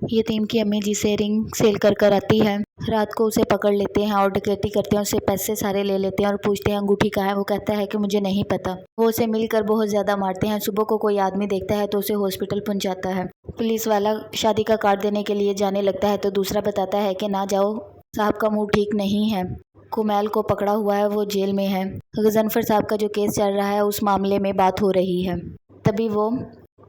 यतीम की अम्मी जिसे रिंग सेल कर कर आती है, रात को उसे पकड़ लेते हैं और डकैती करते हैं। उससे पैसे सारे ले लेते हैं और पूछते हैं अंगूठी कहाँ है। वो कहता है कि मुझे नहीं पता। वो उसे मिलकर बहुत ज्यादा मारते हैं। सुबह को कोई आदमी देखता है तो उसे हॉस्पिटल पहुंचाता है। पुलिस वाला शादी का कार्ड देने के लिए जाने लगता है तो दूसरा बताता है कि ना जाओ, साहब का मूड ठीक नहीं है। कुमैल को पकड़ा हुआ है, वो जेल में है। गजनफर साहब का जो केस चल रहा है उस मामले में बात हो रही है। तभी वो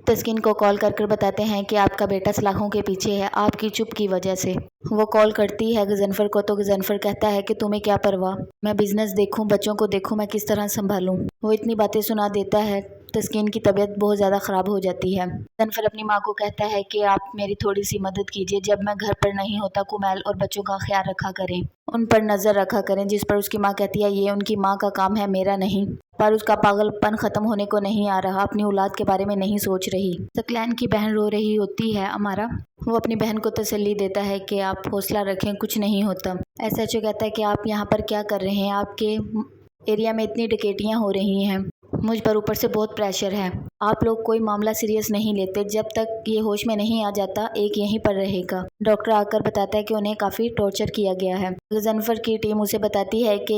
तस्कीन को कॉल कर कर बताते हैं कि आपका बेटा सलाखों के पीछे है, आपकी चुप की वजह से। वो कॉल करती है गजनफर को तो गजनफर कहता है कि तुम्हें क्या परवाह, मैं बिजनेस देखूं, बच्चों को देखूं, मैं किस तरह संभालूं। वो इतनी बातें सुना देता है। तस्कीन की तबीयत बहुत ज़्यादा ख़राब हो जाती है। गजनफर अपनी माँ को कहता है कि आप मेरी थोड़ी सी मदद कीजिए, जब मैं घर पर नहीं होता कुमैल और बच्चों का ख्याल रखा करें, उन पर नज़र रखा करें। जिस पर उसकी माँ कहती है ये उनकी माँ का काम है, मेरा नहीं। पर उसका पागलपन ख़त्म होने को नहीं आ रहा, अपनी औलाद के बारे में नहीं सोच रही। सकलैन की बहन रो रही होती है अमारा। वो अपनी बहन को तसल्ली देता है कि आप हौसला रखें, कुछ नहीं होता। एसएचओ कहता है कि आप यहाँ पर क्या कर रहे हैं, आपके एरिया में इतनी डकैतियाँ हो रही हैं, मुझ पर ऊपर से बहुत प्रेशर है, आप लोग कोई मामला सीरियस नहीं लेते, जब तक ये होश में नहीं आ जाता एक यहीं पर रहेगा। डॉक्टर आकर बताता है कि उन्हें काफ़ी टॉर्चर किया गया है। गजनफर की टीम उसे बताती है कि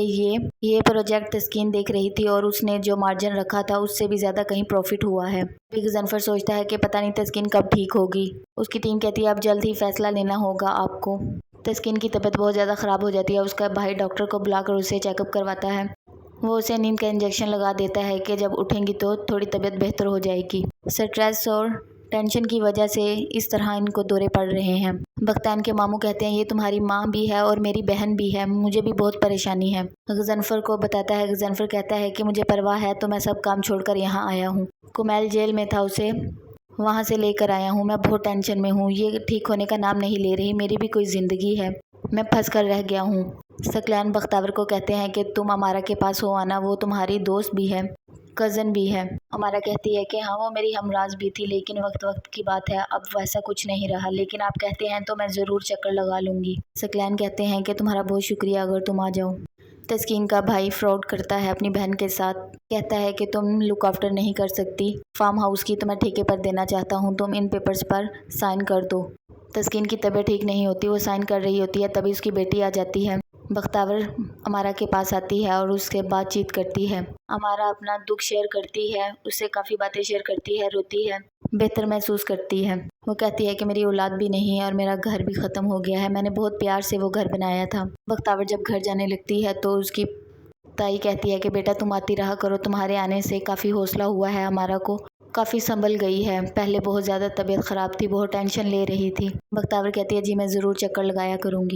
ये प्रोजेक्ट तस्कीन देख रही थी और उसने जो मार्जिन रखा था उससे भी ज़्यादा कहीं प्रॉफिट हुआ है। गजनफर सोचता है कि पता नहीं तस्कीन कब ठीक होगी। उसकी टीम कहती है अब जल्द ही फैसला लेना होगा आपको। तस्कीन की तबीयत बहुत ज़्यादा ख़राब हो जाती है। उसका भाई डॉक्टर को बुलाकर उसे चेकअप करवाता है। वो उसे नींद का इंजेक्शन लगा देता है कि जब उठेंगी तो थोड़ी तबीयत बेहतर हो जाएगी। स्ट्रेस और टेंशन की वजह से इस तरह इनको दौरे पड़ रहे हैं। बख्तान के मामू कहते हैं ये तुम्हारी माँ भी है और मेरी बहन भी है, मुझे भी बहुत परेशानी है। गजनफर को बताता है। गजनफर कहता है कि मुझे परवाह है तो मैं सब काम छोड़कर यहाँ आया हूँ। कुमैल जेल में था, उसे वहाँ से लेकर आया हूँ। मैं बहुत टेंशन में हूँ, ये ठीक होने का नाम नहीं ले रही, मेरी भी कोई ज़िंदगी है, मैं फंस कर रह गया हूँ। सकलैन बख्तावर को कहते हैं कि तुम अमारा के पास हो आना, वो तुम्हारी दोस्त भी है, कज़न भी है। अमारा कहती है कि हाँ वो मेरी हमराज भी थी, लेकिन वक्त वक्त की बात है, अब वैसा कुछ नहीं रहा, लेकिन आप कहते हैं तो मैं ज़रूर चक्कर लगा लूँगी। सकलैन कहते हैं कि तुम्हारा बहुत शुक्रिया अगर तुम आ जाओ। तस्कीन का भाई फ्रॉड करता है अपनी बहन के साथ, कहता है कि तुम लुक आफ्टर नहीं कर सकती फार्म हाउस की, तो मैं ठेके पर देना चाहता हूँ, तुम इन पेपर्स पर साइन कर दो। तस्कीन की तबीयत ठीक नहीं होती, वो साइन कर रही होती है, तभी उसकी बेटी आ जाती है। बख्तावर अमारा के पास आती है और उसके बातचीत करती है। अमारा अपना दुख शेयर करती है, उससे काफ़ी बातें शेयर करती है, रोती है, बेहतर महसूस करती है। वो कहती है कि मेरी औलाद भी नहीं है और मेरा घर भी ख़त्म हो गया है, मैंने बहुत प्यार से वो घर बनाया था। बख्तावर जब घर जाने लगती है तो उसकी ताई कहती है कि बेटा तुम आती रहा करो, तुम्हारे आने से काफ़ी हौसला हुआ है, अमारा को काफ़ी संभल गई है, पहले बहुत ज़्यादा तबीयत ख़राब थी, बहुत टेंशन ले रही थी। बख्तावर कहती है जी मैं ज़रूर चक्कर लगाया करूँगी।